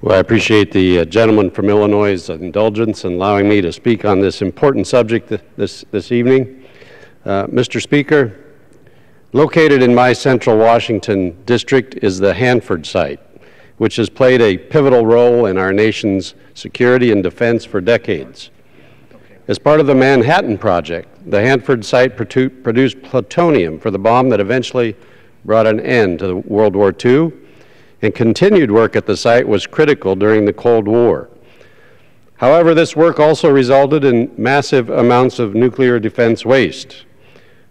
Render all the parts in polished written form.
Well, I appreciate the gentleman from Illinois' indulgence in allowing me to speak on this important subject this evening. Mr. Speaker, located in my central Washington district is the Hanford site, which has played a pivotal role in our nation's security and defense for decades. As part of the Manhattan Project, the Hanford site produced plutonium for the bomb that eventually brought an end to World War II, and continued work at the site was critical during the Cold War. However, this work also resulted in massive amounts of nuclear defense waste.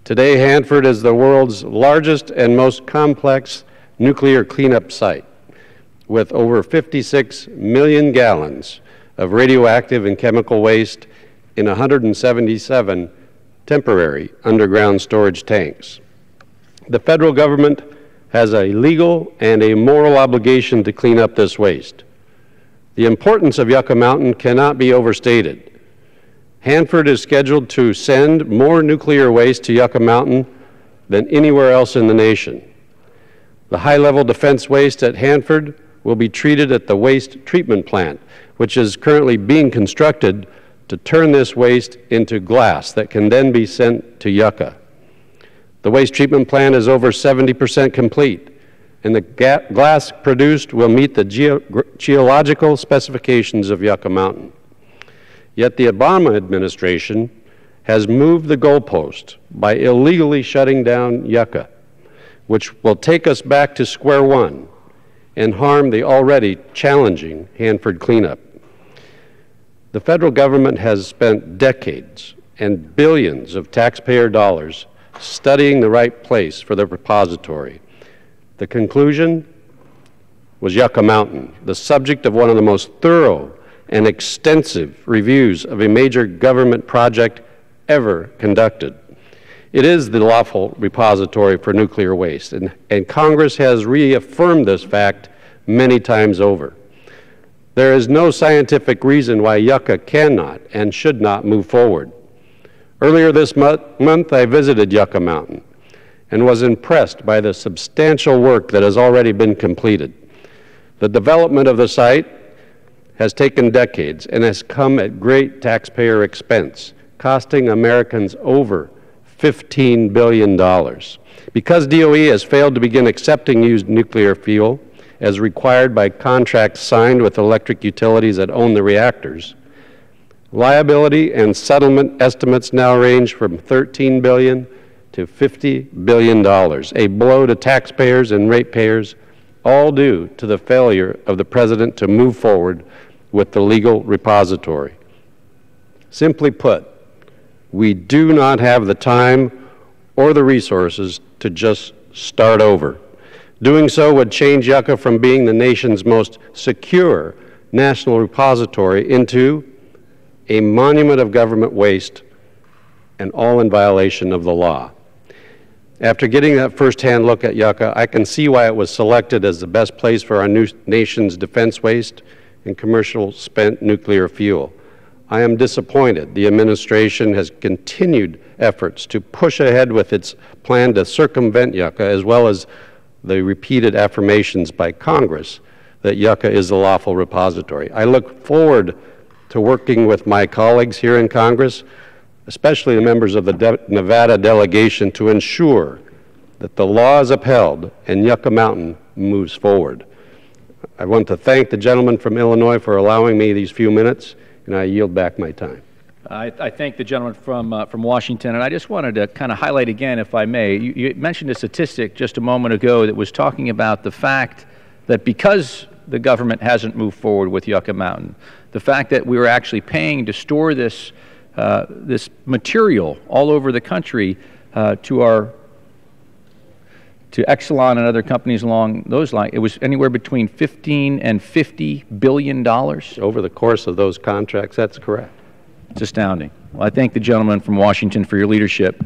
Today, Hanford is the world's largest and most complex nuclear cleanup site, with over 56 million gallons of radioactive and chemical waste in 177 temporary underground storage tanks. The federal government has a legal and a moral obligation to clean up this waste. The importance of Yucca Mountain cannot be overstated. Hanford is scheduled to send more nuclear waste to Yucca Mountain than anywhere else in the nation. The high-level defense waste at Hanford will be treated at the waste treatment plant, which is currently being constructed to turn this waste into glass that can then be sent to Yucca. The waste treatment plant is over 70% complete, and the glass produced will meet the geological specifications of Yucca Mountain. Yet the Obama administration has moved the goalpost by illegally shutting down Yucca, which will take us back to square one and harm the already challenging Hanford cleanup. The federal government has spent decades and billions of taxpayer dollars studying the right place for the repository. The conclusion was Yucca Mountain, the subject of one of the most thorough and extensive reviews of a major government project ever conducted. It is the lawful repository for nuclear waste, and Congress has reaffirmed this fact many times over. There is no scientific reason why Yucca cannot and should not move forward. Earlier this month, I visited Yucca Mountain and was impressed by the substantial work that has already been completed. The development of the site has taken decades and has come at great taxpayer expense, costing Americans over $15 billion. Because DOE has failed to begin accepting used nuclear fuel as required by contracts signed with electric utilities that own the reactors, liability and settlement estimates now range from $13 billion to $50 billion, a blow to taxpayers and ratepayers, all due to the failure of the President to move forward with the legal repository. Simply put, we do not have the time or the resources to just start over. Doing so would change Yucca from being the nation's most secure national repository into a monument of government waste, and all in violation of the law. After getting that first-hand look at Yucca, I can see why it was selected as the best place for our nation's defense waste and commercial spent nuclear fuel. I am disappointed the administration has continued efforts to push ahead with its plan to circumvent Yucca, as well as the repeated affirmations by Congress that Yucca is the lawful repository. I look forward to working with my colleagues here in Congress, especially the members of the Nevada delegation, to ensure that the law is upheld and Yucca Mountain moves forward. I want to thank the gentleman from Illinois for allowing me these few minutes, and I yield back my time. I thank the gentleman from Washington, and I just wanted to kind of highlight again, if I may, you mentioned a statistic just a moment ago that was talking about the fact that because the government hasn't moved forward with Yucca Mountain, the fact that we were actually paying to store this this material all over the country to Exelon and other companies along those lines, it was anywhere between $15 and $50 billion. Over the course of those contracts, that's correct. It's astounding. Well, I thank the gentleman from Washington for your leadership.